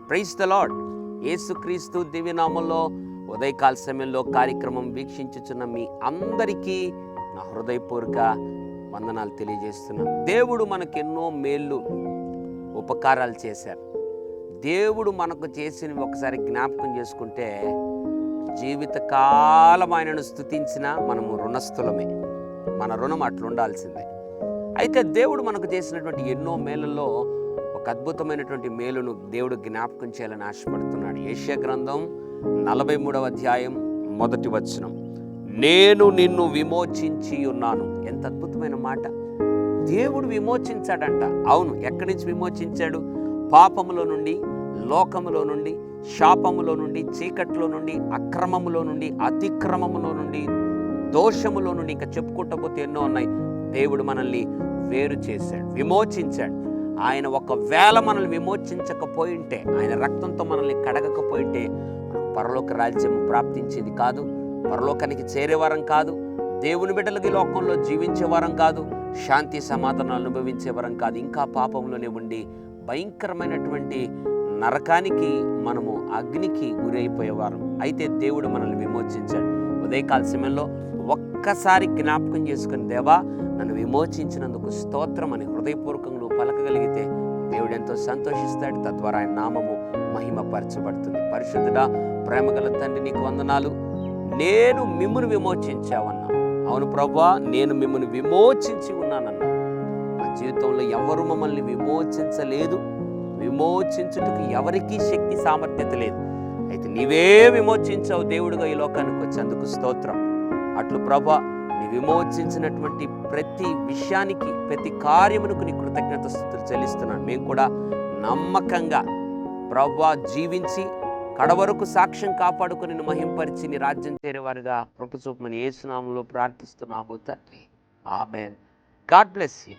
Praise the lord. యేసుక్రీస్తు దివ్యనామంలో ఉదయకాల సమయంలో కార్యక్రమం వీక్షించుచున్న మీ అందరికీ నా హృదయపూర్వక వందనాలు తెలియజేస్తున్నాను. దేవుడు మనకెన్నో మేళ్ళు ఉపకారాలు చేశారు. దేవుడు మనకు చేసినవి ఒకసారి జ్ఞాపకం చేసుకుంటే జీవితకాలం ఆయనను స్తుతించినా మనము రుణస్థులమే. మన రుణం అట్లుండాల్సిందే. అయితే దేవుడు మనకు చేసినటువంటి ఎన్నో మేళ్ళల్లో ఒక అద్భుతమైనటువంటి మేలును దేవుడు జ్ఞాపకం చేయాలని ఆశపడుతున్నాడు. యెషయా గ్రంథం 43వ అధ్యాయం 1వ వచనం, నేను నిన్ను విమోచించి ఉన్నాను. ఎంత అద్భుతమైన మాట! దేవుడు విమోచించాడంట. అవును, ఎక్కడి నుంచి విమోచించాడు? పాపములో నుండి, లోకములో నుండి, శాపములో నుండి, చీకట్లో నుండి, అక్రమములో నుండి, అతిక్రమములో నుండి, దోషములో నుండి, ఇంకా చెప్పుకుంటూ పోతే ఎన్నో ఉన్నాయి. దేవుడు మనల్ని వేరు చేశాడు, విమోచించాడు. ఆయన ఒకవేళ మనల్ని విమోచించకపోయింటే, ఆయన రక్తంతో మనల్ని కడగకపోయింటే పరలోక రాజ్యం ప్రాప్తించేది కాదు, పరలోకానికి చేరేవారం కాదు, దేవుని బిడ్డలకి లోకంలో జీవించేవారం కాదు, శాంతి సమాధానాలు అనుభవించేవారం కాదు. ఇంకా పాపంలోనే ఉండి భయంకరమైనటువంటి నరకానికి, మనము అగ్నికి గురైపోయేవారం. అయితే దేవుడు మనల్ని విమోచించాడు. ఉదయకాల సమయంలో ఒక్కసారి జ్ఞాపకం చేసుకుని, దేవా నన్ను విమోచించినందుకు స్తోత్రం అని హృదయపూర్వకంగా పలకగలిగితే దేవుడు ఎంతో సంతోషిస్తాడు. తద్వారా ఆయన నామము మహిమపరచబడుతుంది. పరిశుద్ధుడా, ప్రేమగల తండ్రి, నీకు వందనాలు. నేను మిమ్మును విమోచించావన్నా. అవును ప్రభువా, నేను మిమ్మును విమోచించి ఉన్నానన్నా. మా జీవితంలో ఎవరు మమ్మల్ని విమోచించలేదు, విమోచించుటకు ఎవరికీ శక్తి సామర్థ్యత లేదు. అయితే నీవే విమోచించావు దేవుడుగా ఈ లోకానికి వచ్చేందుకు స్తోత్రం. అట్లు ప్రభువా, నీ విమోచించినటువంటి ప్రతి విషయానికి, ప్రతి కార్యమునకు నీ కృతజ్ఞత స్తుతులు చెల్లిస్తున్నాను. మేము కూడా నమ్మకంగా ప్రభువా జీవించి కడవరకు సాక్ష్యం కాపాడుకొని నిన్ను మహింపరిచి నీ రాజ్యం చేరేవారుగా కృప చూపమని యేసు నామములో ప్రార్థిస్తున్నాము తండ్రి. ఆమేన్. God bless you.